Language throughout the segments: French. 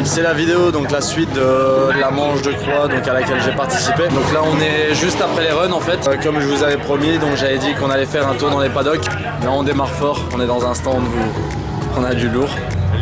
C'est la vidéo, donc la suite de la manche de croix donc à laquelle j'ai participé. Donc là on est juste après les runs en fait, comme je vous avais promis, donc j'avais dit qu'on allait faire un tour dans les paddocks. Là on démarre fort, on est dans un stand où on a du lourd.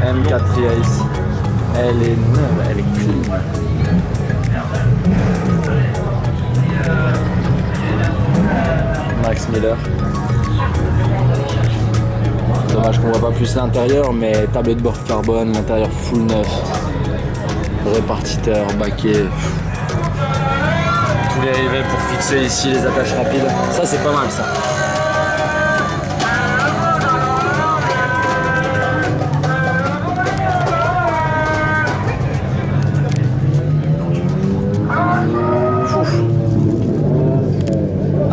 M4 Triace, elle est neuve, elle est clean. Max Miller. Dommage qu'on voit pas plus l'intérieur, mais tablette de bord carbone, l'intérieur full neuf, répartiteur, baquet, tous les rivets pour fixer ici les attaches rapides. Ça c'est pas mal ça.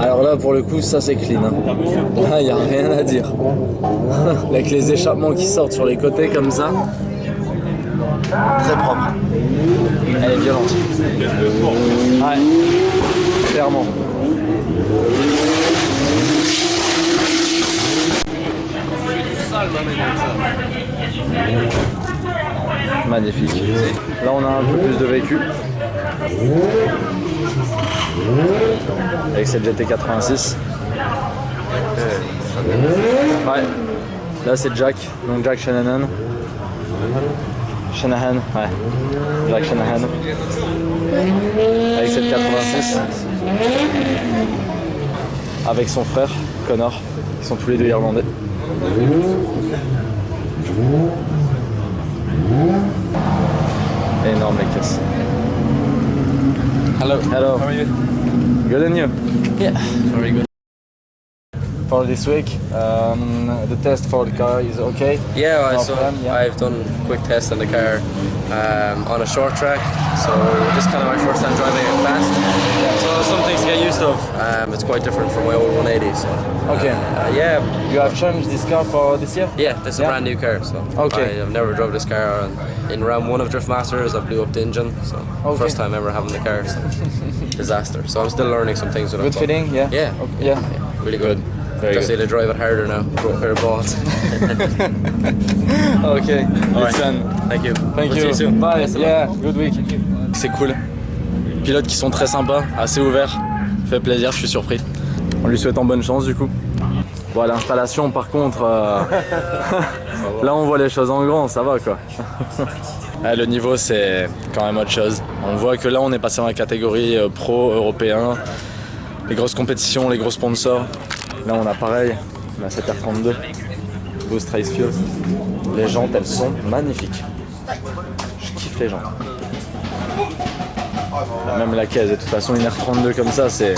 Alors là pour le coup ça c'est clean hein. Là il n'y a rien à dire. Avec les échappements qui sortent sur les côtés comme ça. Très propre. Elle est violente. Ouais, clairement. Magnifique. Là on a un peu plus de vécu. Avec cette GT86. Ouais. Là c'est Jack, donc Jack Shanahan. Ouais. Jack Shanahan. Avec cette 86. Avec son frère, Connor. Ils sont tous les deux irlandais. Énorme les caisses. Hello. Hello. How are you? Good and you? Yeah. Very good. For this week, the test for the car is okay? Yeah, No problem, yeah. I've done quick tests on the car on a short track, so this is kind of my first time driving it fast. Yeah. So some things to get used of. It's quite different from my old 180. So Okay. yeah. You have changed this car for this year? Yeah, this is a brand new car. So Okay. I've never drove this car. In round 1 of Drift Masters, I blew up the engine. So first time ever having the car. So disaster. So I'm still learning some things with it. Good feeling, yeah? Yeah. Okay. Yeah. Really good. Very Just good. need to drive it harder now. Grow a pair of balls. Okay, it's done. Thank you. Thank We'll you. see you soon. Bye. Best of Yeah, good week. C'est cool. Pilotes qui sont très sympas, assez ouverts. Fait plaisir, je suis surpris. On lui souhaite en bonne chance du coup. Bon, l'installation par contre, là on voit les choses en grand, ça va quoi. Ouais, le niveau c'est quand même autre chose. On voit que là on est passé dans la catégorie pro européen. Les grosses compétitions, les gros sponsors. Là on a pareil, on a cette R32, Boost Race Fuel. Les jantes elles sont magnifiques. Je kiffe les jantes. Même la caisse, de toute façon une R32 comme ça c'est...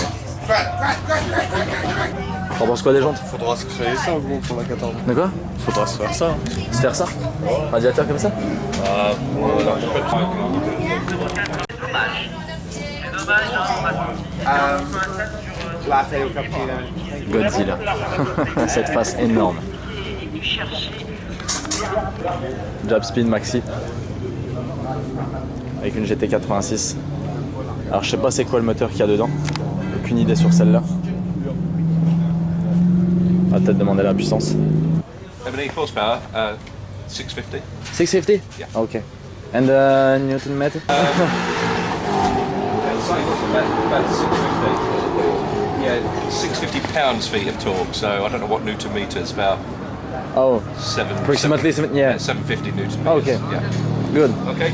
T'en penses quoi des jantes? Faudra se créer ça gros pour la 14. De quoi? Faudra se faire ça. Se faire ça? Radiateur comme ça? Latte au cappuccino. Godzilla. Cette face énorme. Jab spin maxi. Avec une GT86. Alors je sais pas c'est quoi le moteur qu'il y a dedans. Aucune idée sur celle-là. On va peut-être demander la puissance. 78 horsepower, 650. 650? Yeah. Ok. And Newton meter? About 650. Yeah, 650 pounds-feet of torque, so I don't know what newton meters, about Oh, 7. approximately 7, yeah. 750 newton Oh, meters. okay. Yeah. Good. Okay.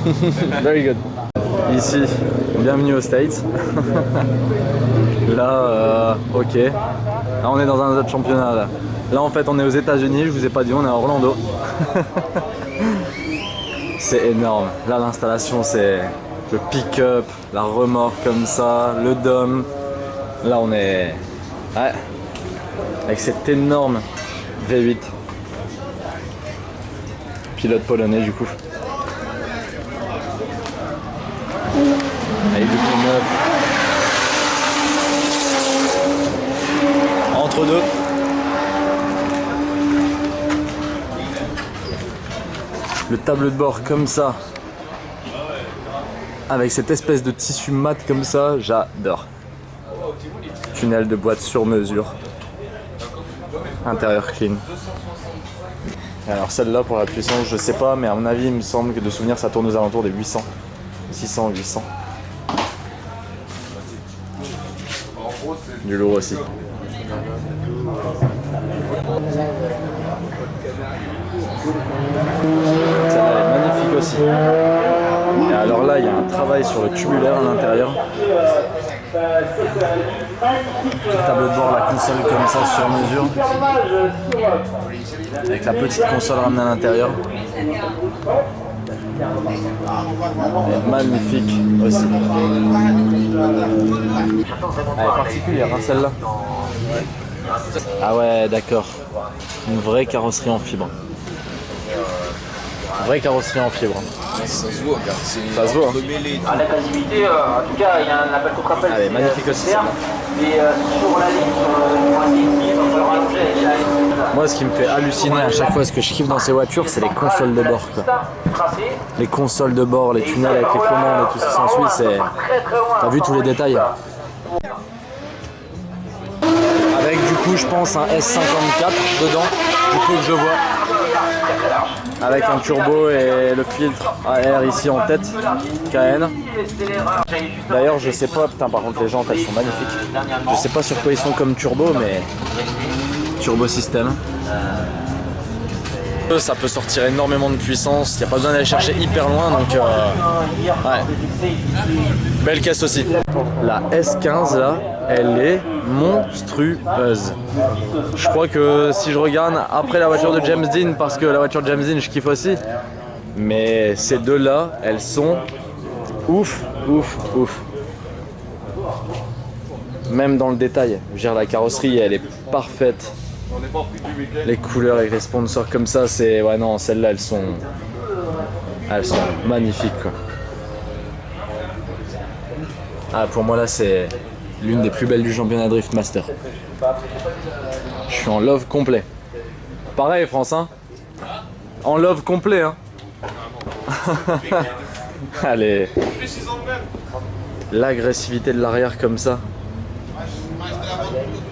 Very good. Ici, bienvenue aux States. Là, ok. Là, on est dans un autre championnat. Là, en fait, on est aux États-Unis. Je vous ai pas dit, on est à Orlando. C'est énorme. Là, l'installation, c'est le pick-up, la remorque comme ça, le dôme. Là, on est, ouais, avec cet énorme V8. Pilote polonais, du coup. Avec du pneu neuf. Entre deux. Le tableau de bord comme ça. Avec cette espèce de tissu mat comme ça, j'adore. Tunnel de boîte sur mesure. Intérieur clean. Alors celle-là pour la puissance, je sais pas, mais à mon avis, il me semble que de souvenir, ça tourne aux alentours des 800. 600, 800. Du lourd aussi. Celle-là elle est magnifique aussi. Et alors là, il y a un travail sur le tubulaire à l'intérieur. Le tableau de bord, la console comme ça sur mesure. Avec la petite console ramenée à l'intérieur. Elle est magnifique aussi. Elle est particulière hein, celle-là. Ah ouais d'accord. Une vraie carrosserie en fibre. Une vraie carrosserie en fibre. Ça se voit, regarde. Ça se voit. À la quasi-unité, en tout cas, il y a un appel contre appel. Elle est magnifique aussi celle-là. Et sur la ligne, il va falloir allonger. Moi ce qui me fait halluciner à chaque fois, ce que je kiffe dans ces voitures, c'est les consoles de bord quoi. Les consoles de bord, les tunnels avec les commandes et tout ce qui s'ensuit, c'est... T'as vu tous les détails? Avec du coup je pense un S54 dedans, du coup que je vois. Avec un turbo et le filtre à air ici en tête, KN. D'ailleurs je sais pas, putain par contre les jantes elles sont magnifiques. Je sais pas sur quoi ils sont comme turbo mais... Turbo système. Ça peut sortir énormément de puissance, il n'y a pas besoin d'aller chercher hyper loin donc ouais. Belle caisse aussi. La S15 là, elle est monstrueuse. Je crois que si je regarde après la voiture de James Dean, parce que la voiture de James Dean je kiffe aussi, mais ces deux là, elles sont ouf, ouf, ouf. Même dans le détail, je veux dire la carrosserie elle est parfaite. Les couleurs avec les sponsors comme ça, c'est... Ouais non, celles-là elles sont magnifiques quoi. Ah pour moi là c'est l'une des plus belles du championnat Drift Master. Je suis en love complet. Pareil France hein. En love complet hein. Allez. L'agressivité de l'arrière comme ça.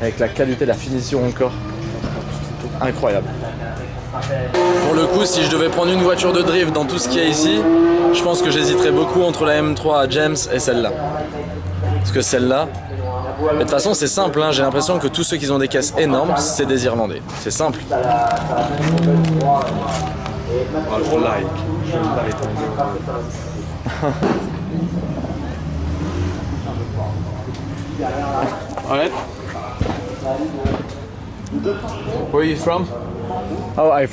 Avec la qualité de la finition encore. Incroyable. Pour le coup, si je devais prendre une voiture de drift dans tout ce qu'il y a ici, je pense que j'hésiterais beaucoup entre la M3 à James et celle-là. Parce que celle-là, mais de toute façon c'est simple, hein, j'ai l'impression que tous ceux qui ont des caisses énormes, c'est des Irlandais. C'est simple. Je like. Alright. Where are you from? Oh, I'm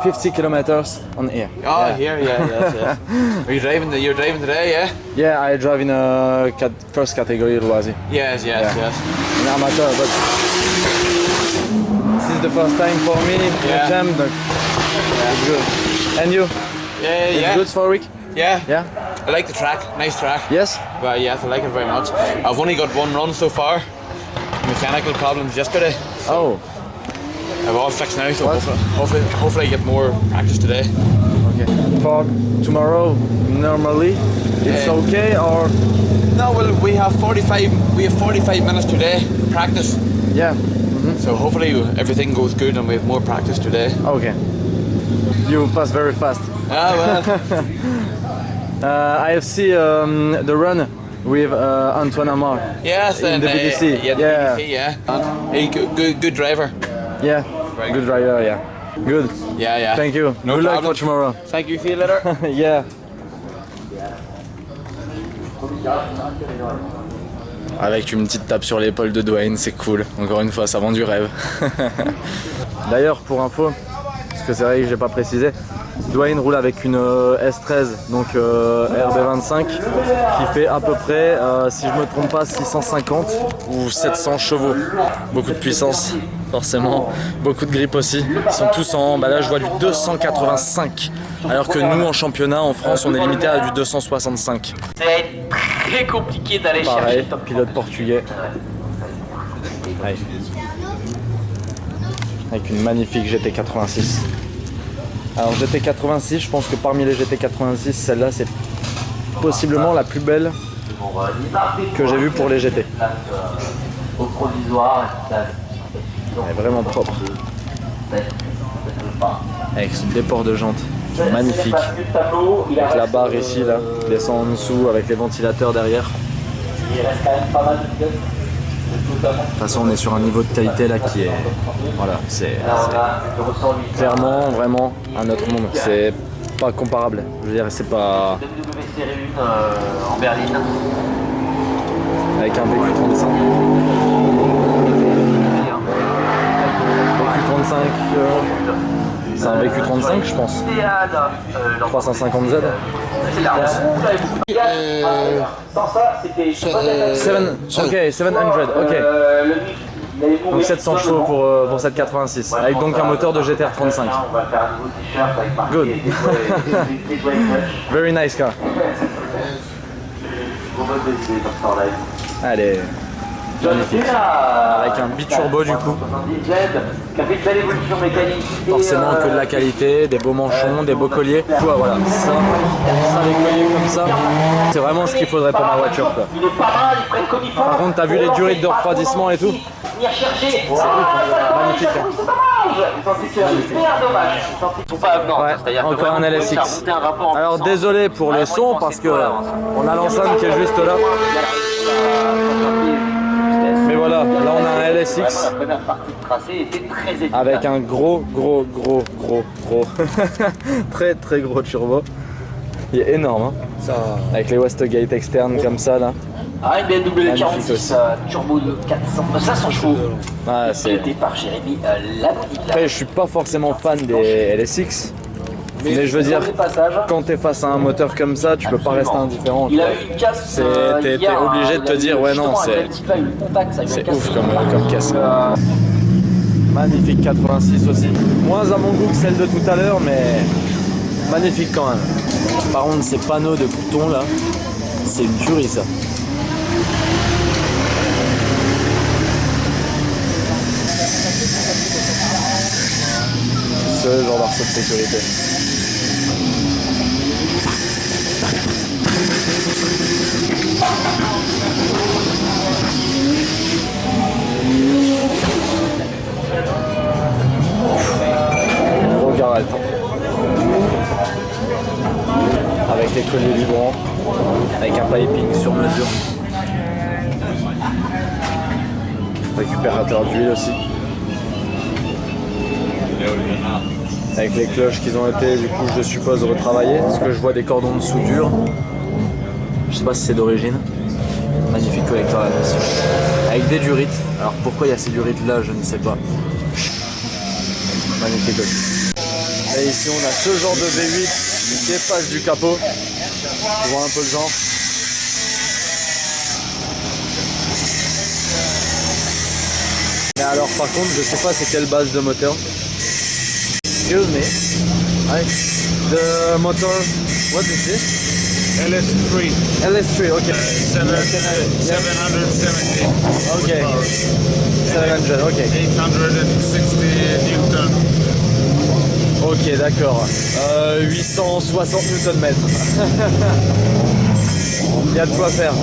50 kilometers on here. Oh, here, yes. Are you driving? You're driving today, yeah? Yeah, I drive in a first category Loisy. Yes. An amateur, but this is the first time for me in Yeah. the gym. It's good. And you? It's Yeah. good for a week? Yeah. Yeah? I like the track. Nice track. Yes? But yes, I like it very much. I've only got one run so far. Mechanical problems yesterday. Oh, I've all fixed now, so What? hopefully I get more practice today. okay. For tomorrow, normally, it's okay or? No, well, we have 45 minutes today practice. Yeah, So hopefully everything goes good and we have more practice today. okay. You pass very fast. Ah well. I have seen the run with Antoine Amar. Yes, In and the BDC, yeah, the yeah. BDC, yeah. Hey, good driver. Yeah, good driver, yeah. Good. Yeah. Thank you. No Good luck problem. for tomorrow. Thank you. See you later. Yeah. Avec une petite tape sur l'épaule de Dwayne, c'est cool. Encore une fois, ça vend du rêve. D'ailleurs, pour info, parce que c'est vrai que j'ai pas précisé, Dwayne roule avec une S13, donc RB25, qui fait à peu près, si je me trompe pas, 650 ou 700 chevaux. Beaucoup de puissance, forcément, beaucoup de grip aussi. Ils sont tous en, bah là je vois du 285, alors que nous en championnat en France on est limité à du 265. Ça va être très compliqué d'aller chercher Pareil, le top. pilote portugais. Allez. Avec une magnifique GT86. Alors GT86, je pense que parmi les GT86, celle-là c'est possiblement la plus belle que j'ai vue pour les GT. Au provisoire, Elle est vraiment propre. Avec des ports de jantes magnifiques. Avec la barre ici, là, descend en dessous avec les ventilateurs derrière. Il reste quand même pas mal de pièces. De toute façon, on est sur un niveau de qualité là qui est, voilà, c'est clairement vraiment un autre monde. C'est pas comparable. Je veux dire, c'est pas en berline. avec un VQ35. VQ35, c'est un VQ35, je pense. 350Z. Sans ça, c'était 700, ok. Donc 700 chevaux pour cette 86, avec donc un moteur de GTR 35. Good. Very nice car. Allez. Magnifique. Avec un biturbo du coup. Forcément que de la qualité, des beaux manchons, des beaux colliers. Voilà, ça les colliers comme ça, c'est vraiment ce qu'il faudrait pour ma voiture quoi. Par contre, t'as vu les durées de refroidissement et tout? C'est ouf, magnifique. Ouais, encore un LSX. Alors désolé pour les sons parce que on a l'enceinte qui est juste là. Mais voilà, là on a un LSX avec un gros très gros turbo. Il est énorme hein. Avec les Westgate externes comme ça là. Ah, une BMW 46 turbo de 500 chevaux. Ah, c'est par Jérémy Labonide. Après je suis pas forcément fan des LSX. Mais je veux dire, quand t'es face à un moteur comme ça, tu peux pas rester indifférent. T'es obligé de te dire, ouais non, c'est ouf comme caisse. Magnifique 86 aussi. Moins à mon goût que celle de tout à l'heure, mais magnifique quand même. Par contre, ces panneaux de boutons là, c'est une tuerie ça. Ce genre d'arceau de sécurité. Gros garage. Avec les colliers vibrants, avec un piping sur mesure. Récupérateur d'huile aussi. Avec les cloches qui ont été, du coup, je suppose, retravaillées. Parce que je vois des cordons de soudure. Je sais pas si c'est d'origine. Magnifique collecteur là-dessus. Avec des durites. Alors pourquoi il y a ces durites là, je ne sais pas. Magnifique aussi. Et ici on a ce genre de V8 qui dépasse du capot. Tu vois un peu le genre. Mais alors par contre je sais pas c'est quelle base de moteur. Excuse me. The motor, what is this? LS3. LS3, okay. 770. Okay. 700, okay. 860 Newton. Ok, d'accord. 860 Nm. Il y a de quoi faire.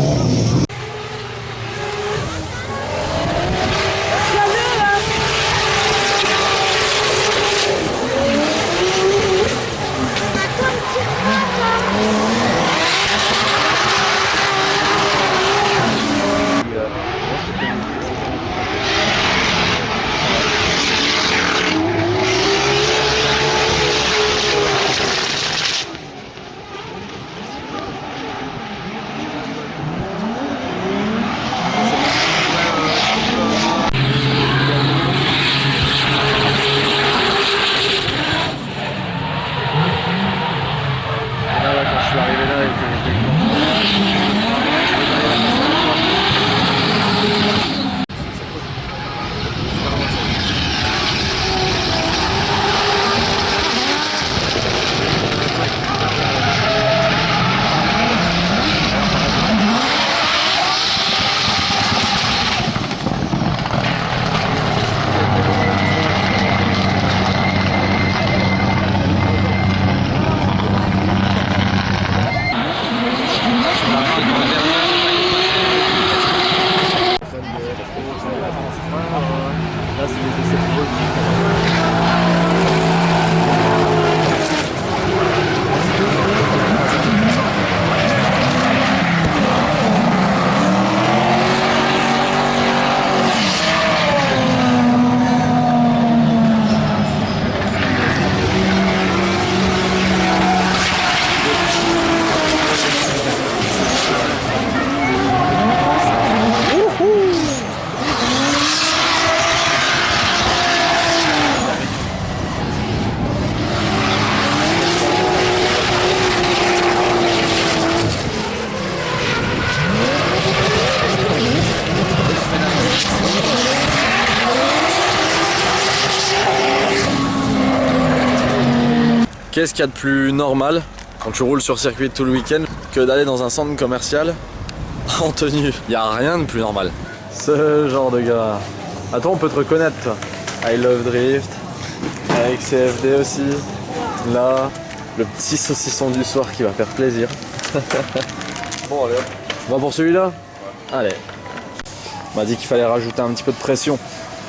qu'est-ce qu'il y a de plus normal quand tu roules sur circuit tout le week-end que d'aller dans un centre commercial en tenue? Il n'y a rien de plus normal. Ce genre de gars. Attends, on peut te reconnaître toi. I Love Drift, avec CFD aussi. Là, le petit saucisson du soir qui va faire plaisir. Bon allez hop. On va pour celui-là? Allez. On m'a dit qu'il fallait rajouter un petit peu de pression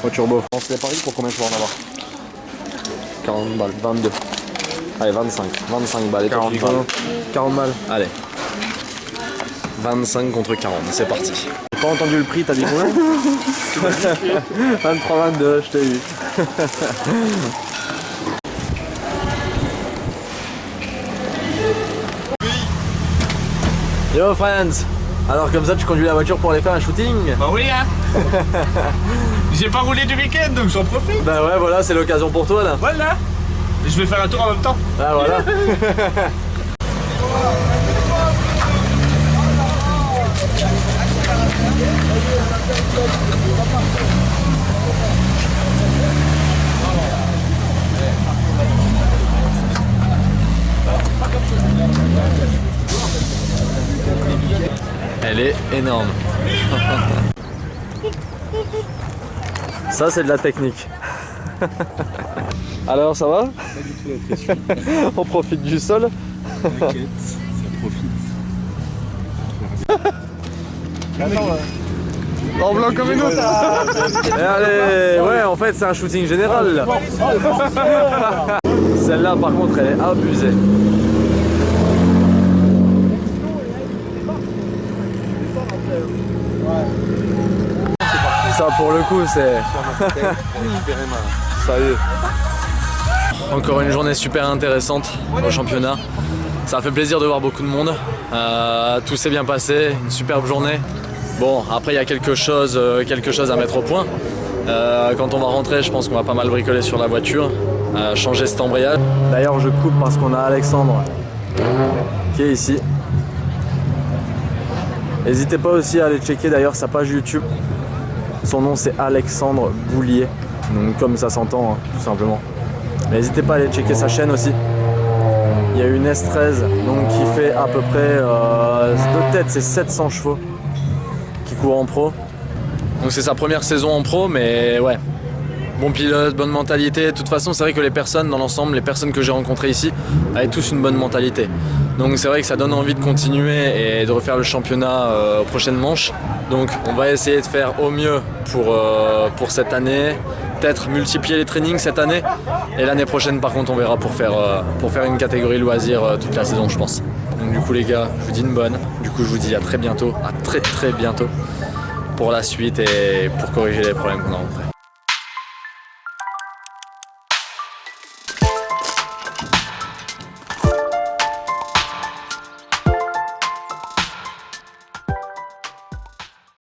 au turbo. On se les paris pour combien je peux en avoir? 40 balles, 22. Allez, 25 balles. Et 40 balles. 40 balles. Allez. 25 contre 40, c'est parti. J'ai pas entendu le prix, t'as dit combien? 23, 22, je t'ai eu. Yo friends. Alors comme ça tu conduis la voiture pour aller faire un shooting? Bah oui hein. J'ai pas roulé du week-end donc j'en profite. Bah ouais voilà, c'est l'occasion pour toi là. Voilà. Et je vais faire un tour en même temps. Ah voilà. Elle est énorme. Ça c'est de la technique. Alors ça va? On profite du sol. T'inquiète, ça profite. En blanc comme une autre. Allez, ouais en fait c'est un shooting général là. Celle-là par contre elle est abusée. Ça pour le coup c'est... Salut. Encore une journée super intéressante au championnat. Ça a fait plaisir de voir beaucoup de monde. Tout s'est bien passé, une superbe journée. Bon, après il y a quelque chose à mettre au point. Quand on va rentrer, je pense qu'on va pas mal bricoler sur la voiture, changer cet embrayage. D'ailleurs, je coupe parce qu'on a Alexandre qui est ici. N'hésitez pas aussi à aller checker d'ailleurs sa page YouTube. Son nom c'est Alexandre Boulier, donc comme ça s'entend hein, tout simplement. N'hésitez pas à aller checker sa chaîne aussi. Il y a une S13 donc qui fait à peu près de tête c'est 700 chevaux qui court en pro. Donc c'est sa première saison en pro, mais ouais, bon pilote, bonne mentalité. De toute façon c'est vrai que les personnes dans l'ensemble, les personnes que j'ai rencontrées ici avaient tous une bonne mentalité. Donc c'est vrai que ça donne envie de continuer et de refaire le championnat aux prochaines manches. Donc on va essayer de faire au mieux pour cette année. Peut-être multiplier les trainings cette année. Et l'année prochaine par contre on verra pour faire une catégorie loisir toute la saison je pense. Donc du coup les gars, je vous dis une bonne. Du coup je vous dis à très bientôt, à très bientôt pour la suite et pour corriger les problèmes qu'on a rencontrés.